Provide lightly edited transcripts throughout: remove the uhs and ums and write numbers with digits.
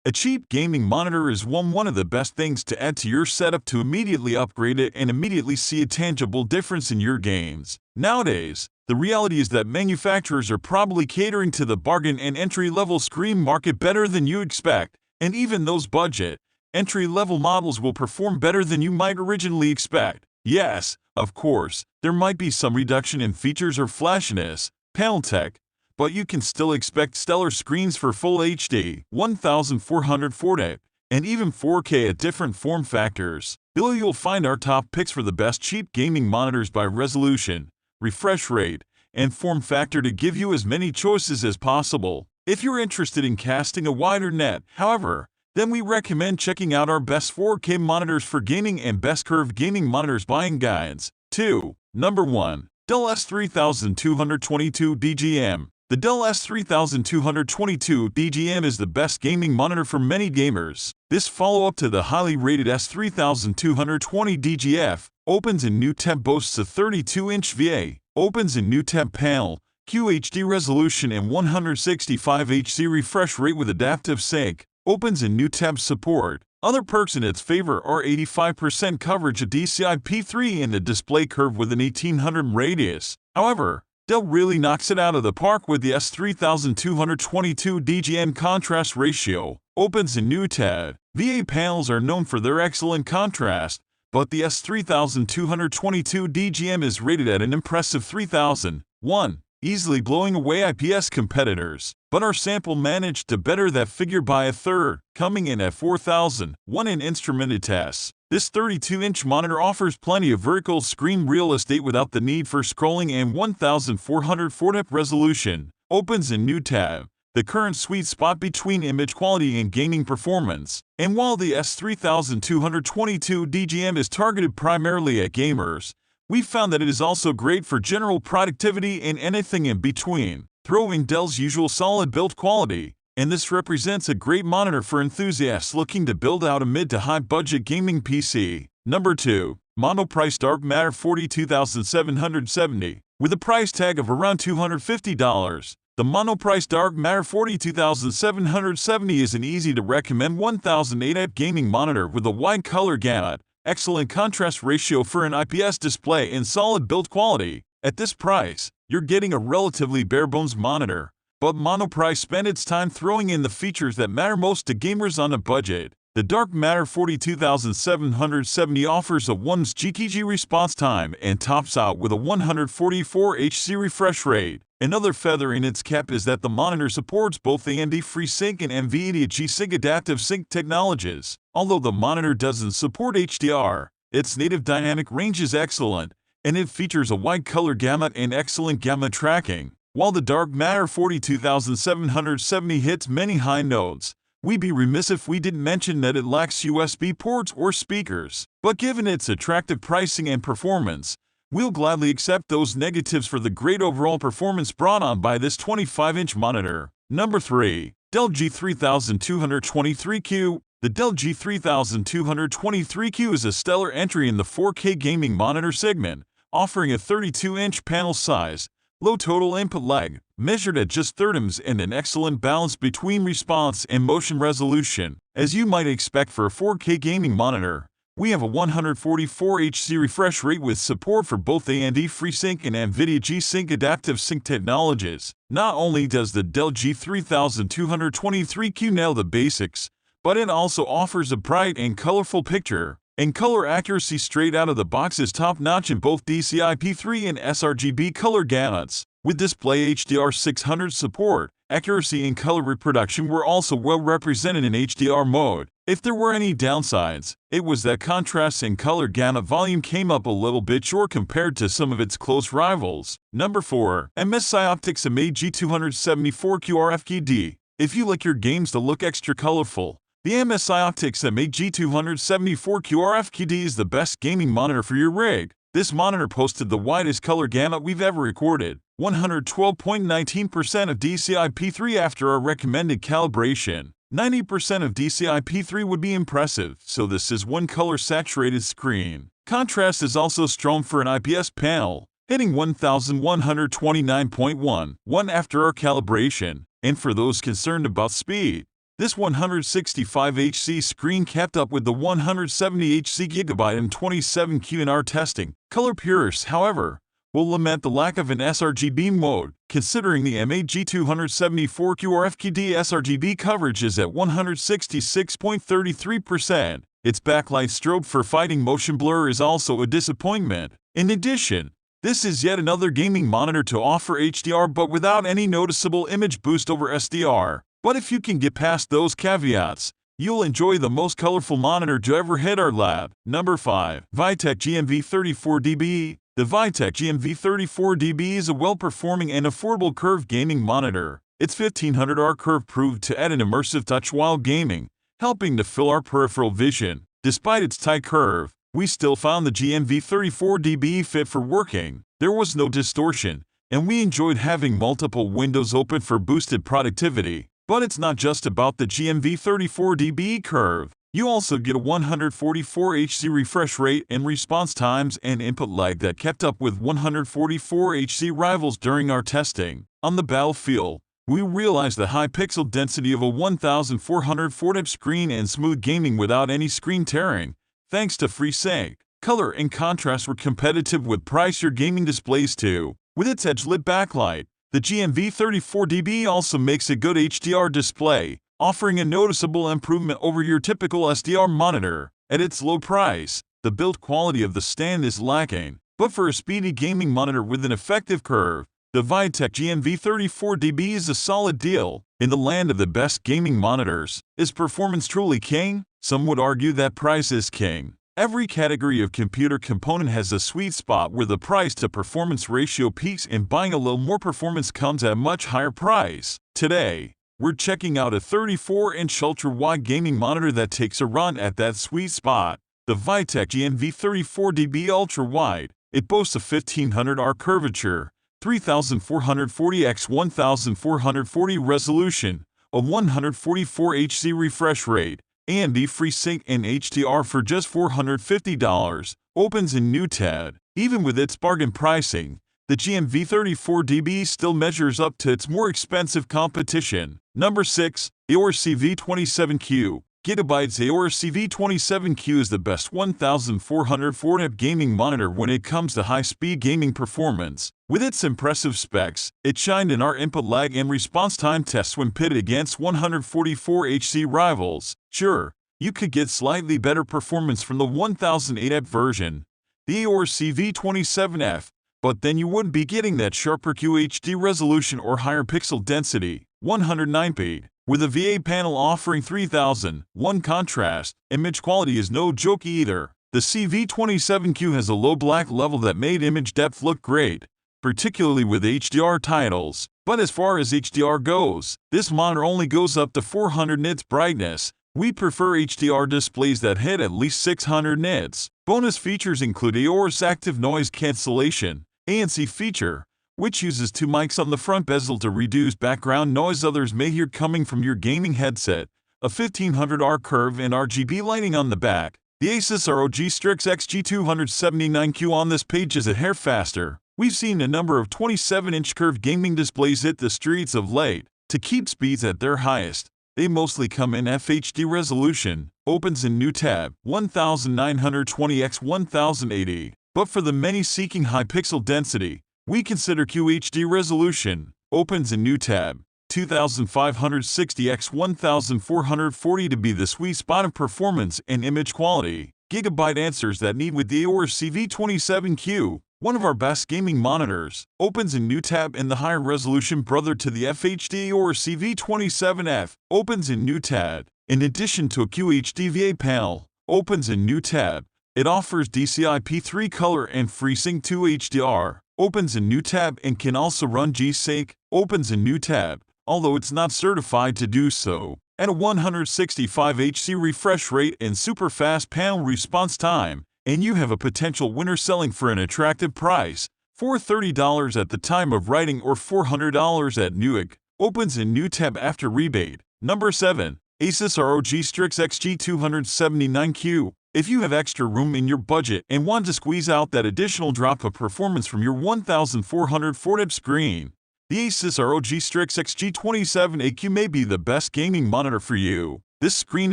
A cheap gaming monitor is one of the best things to add to your setup to immediately upgrade it and immediately see a tangible difference in your games. Nowadays, the reality is that manufacturers are probably catering to the bargain and entry-level screen market better than you expect, and even those budget, entry-level models will perform better than you might originally expect. Yes, of course, there might be some reduction in features or flashiness, panel tech, but you can still expect stellar screens for Full HD, 1440, and even 4K at different form factors. Below you'll find our top picks for the best cheap gaming monitors by resolution, refresh rate, and form factor to give you as many choices as possible. If you're interested in casting a wider net, however, then we recommend checking out our best 4K monitors for gaming and best curved gaming monitors buying guides. 2. Number 1. Dell S3222DGM. The Dell S3222DGM is the best gaming monitor for many gamers. This follow-up to the highly rated S3222DGF opens in new tab, boasts a 32-inch VA, opens in new tab panel, QHD resolution and 165Hz refresh rate with adaptive sync, opens in new tab support. Other perks in its favor are 85% coverage of DCI-P3 and a display curve with an 1800 radius. However, Dell really knocks it out of the park with the S3222DGM contrast ratio, opens in new tab. VA panels are known for their excellent contrast, but the S3222DGM is rated at an impressive 3001, easily blowing away IPS competitors. But our sample managed to better that figure by a third, coming in at 4001 in instrumented tests. This 32-inch monitor offers plenty of vertical screen real estate without the need for scrolling and 1440p resolution, opens in new tab, the current sweet spot between image quality and gaming performance. And while the S3222DGM is targeted primarily at gamers, we found that it is also great for general productivity and anything in between. Throw in Dell's usual solid build quality, and this represents a great monitor for enthusiasts looking to build out a mid to high budget gaming PC. Number 2. Monoprice Dark Matter 42770. With a price tag of around $250, the Monoprice Dark Matter 42770 is an easy to recommend 1080p gaming monitor with a wide color gamut, excellent contrast ratio for an IPS display and solid build quality. At this price, you're getting a relatively bare-bones monitor, but Monoprice spent its time throwing in the features that matter most to gamers on a budget. The Dark Matter 42770 offers a 1 GHz response time and tops out with a 144Hz refresh rate. Another feather in its cap is that the monitor supports both AMD FreeSync and NVIDIA G-Sync adaptive sync technologies. Although the monitor doesn't support HDR, its native dynamic range is excellent, and it features a wide color gamut and excellent gamma tracking. While the Dark Matter 42770 hits many high notes, we'd be remiss if we didn't mention that it lacks USB ports or speakers. But given its attractive pricing and performance, we'll gladly accept those negatives for the great overall performance brought on by this 25-inch monitor. Number 3. Dell G3223Q. The Dell G3223Q is a stellar entry in the 4K gaming monitor segment, offering a 32-inch panel size, low total input lag, measured at just 30ms, and an excellent balance between response and motion resolution. As you might expect for a 4K gaming monitor, we have a 144Hz refresh rate with support for both AMD FreeSync and NVIDIA G-Sync adaptive sync technologies. Not only does the Dell G3223Q nail the basics, but it also offers a bright and colorful picture, and color accuracy straight out of the box is top-notch in both DCI-P3 and sRGB color gamuts. With display HDR 600 support, accuracy and color reproduction were also well represented in HDR mode. If there were any downsides, it was that contrast and color gamut volume came up a little bit short compared to some of its close rivals. Number 4. MSI Optix MAG274QRF-QD. If you like your games to look extra colorful, the MSI Optix MAG274QRF-QD is the best gaming monitor for your rig. This monitor posted the widest color gamut we've ever recorded, 112.19% of DCI-P3 after our recommended calibration. 90% of DCI-P3 would be impressive, so this is one color saturated screen. Contrast is also strong for an IPS panel, hitting 1129.11 after our calibration. And for those concerned about speed, This 165Hz screen kept up with the 170Hz GB and 27Q in our testing. Color purists, however, will lament the lack of an sRGB mode, considering the MAG274QRF-QD sRGB coverage is at 166.33%. Its backlight strobe for fighting motion blur is also a disappointment. In addition, this is yet another gaming monitor to offer HDR but without any noticeable image boost over SDR. But if you can get past those caveats, you'll enjoy the most colorful monitor to ever hit our lab. Number 5. Viotek GNV34DBE. The Viotek GNV34DBE is a well-performing and affordable curved gaming monitor. Its 1500R curve proved to add an immersive touch while gaming, helping to fill our peripheral vision. Despite its tight curve, we still found the GNV34DBE fit for working. There was no distortion, and we enjoyed having multiple windows open for boosted productivity. But it's not just about the GNV34DBE curve. You also get a 144 Hz refresh rate and response times and input lag that kept up with 144 Hz rivals during our testing. On the battlefield, we realized the high pixel density of a 1440p screen and smooth gaming without any screen tearing, thanks to FreeSync. Color and contrast were competitive with pricier gaming displays too. With its edge-lit backlight, the GNV34DBE also makes a good HDR display, offering a noticeable improvement over your typical SDR monitor. At its low price, the build quality of the stand is lacking, but for a speedy gaming monitor with an effective curve, the Viotek GNV34DBE is a solid deal. In the land of the best gaming monitors, is performance truly king? Some would argue that price is king. Every category of computer component has a sweet spot where the price-to-performance ratio peaks and buying a little more performance comes at a much higher price. Today, we're checking out a 34-inch ultra-wide gaming monitor that takes a run at that sweet spot. The Viotek GNV34DBE Ultra-Wide. It boasts a 1500R curvature, 3440x1440 resolution, a 144 Hz refresh rate, and FreeSync and HDR for just $450. Opens in new tab. Even with its bargain pricing, the GNV34DBE still measures up to its more expensive competition. Number 6. Aorus CV27Q. Gigabyte's Aorus CV27Q is the best 1440p gaming monitor when it comes to high-speed gaming performance. With its impressive specs, it shined in our input lag and response time tests when pitted against 144 Hz rivals. Sure, you could get slightly better performance from the 1008p version, the Aorus CV27F, but then you wouldn't be getting that sharper QHD resolution or higher pixel density, 109p. With a VA panel offering 3001 contrast, image quality is no joke either. The CV27Q has a low black level that made image depth look great, particularly with HDR titles. But as far as HDR goes, this monitor only goes up to 400 nits brightness. We prefer HDR displays that hit at least 600 nits. Bonus features include Aorus Active Noise Cancellation, ANC feature, which uses two mics on the front bezel to reduce background noise others may hear coming from your gaming headset, a 1500R curve and RGB lighting on the back. The Asus ROG Strix G3223Q on this page is a hair faster. We've seen a number of 27-inch curved gaming displays hit the streets of late. To keep speeds at their highest, they mostly come in FHD resolution, opens in new tab, 1920x1080. But for the many seeking high pixel density, we consider QHD resolution, opens in new tab, 2560x1440 to be the sweet spot of performance and image quality. Gigabyte answers that need with the Aorus CV27Q, one of our best gaming monitors, opens in new tab in the higher resolution brother to the FHD Aorus CV27F, opens in new tab. In addition to a QHD VA panel, opens in new tab. It offers DCI-P3 color and FreeSync 2 HDR. Opens in new tab and can also run G-Sync, opens in new tab, although it's not certified to do so, at a 165 Hz refresh rate and super fast panel response time, and you have a potential winner selling for an attractive price, $430 at the time of writing or $400 at Newegg, opens in new tab after rebate. Number 7. Asus ROG Strix G3223Q. If you have extra room in your budget and want to squeeze out that additional drop of performance from your 1440p screen, The Asus ROG Strix G27Q may be the best gaming monitor for you. This screen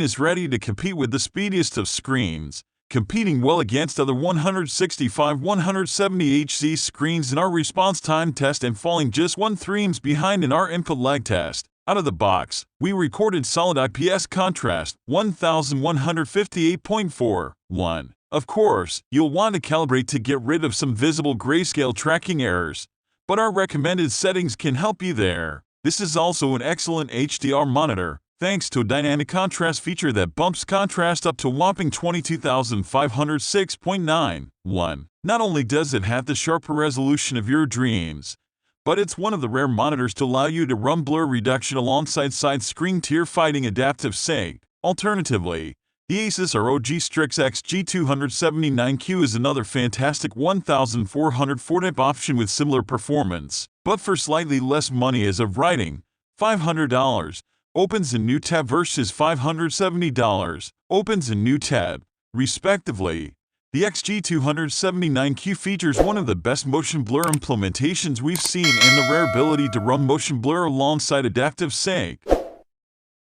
is ready to compete with the speediest of screens, competing well against other 165-170Hz screens in our response time test and falling just 1 frames behind in our input lag test. Out of the box, we recorded solid IPS contrast 1158.41. Of course, you'll want to calibrate to get rid of some visible grayscale tracking errors, but our recommended settings can help you there. This is also an excellent HDR monitor, thanks to a dynamic contrast feature that bumps contrast up to a whopping 22,506.91. Not only does it have the sharper resolution of your dreams, but it's one of the rare monitors to allow you to run blur reduction alongside side screen tear fighting adaptive sync. Alternatively, the Asus ROG Strix G3223Q is another fantastic 1440p option with similar performance, but for slightly less money as of writing, $500. Opens a new tab versus $570, opens a new tab, respectively. The G279Q features one of the best motion blur implementations we've seen and the rare ability to run motion blur alongside adaptive sync.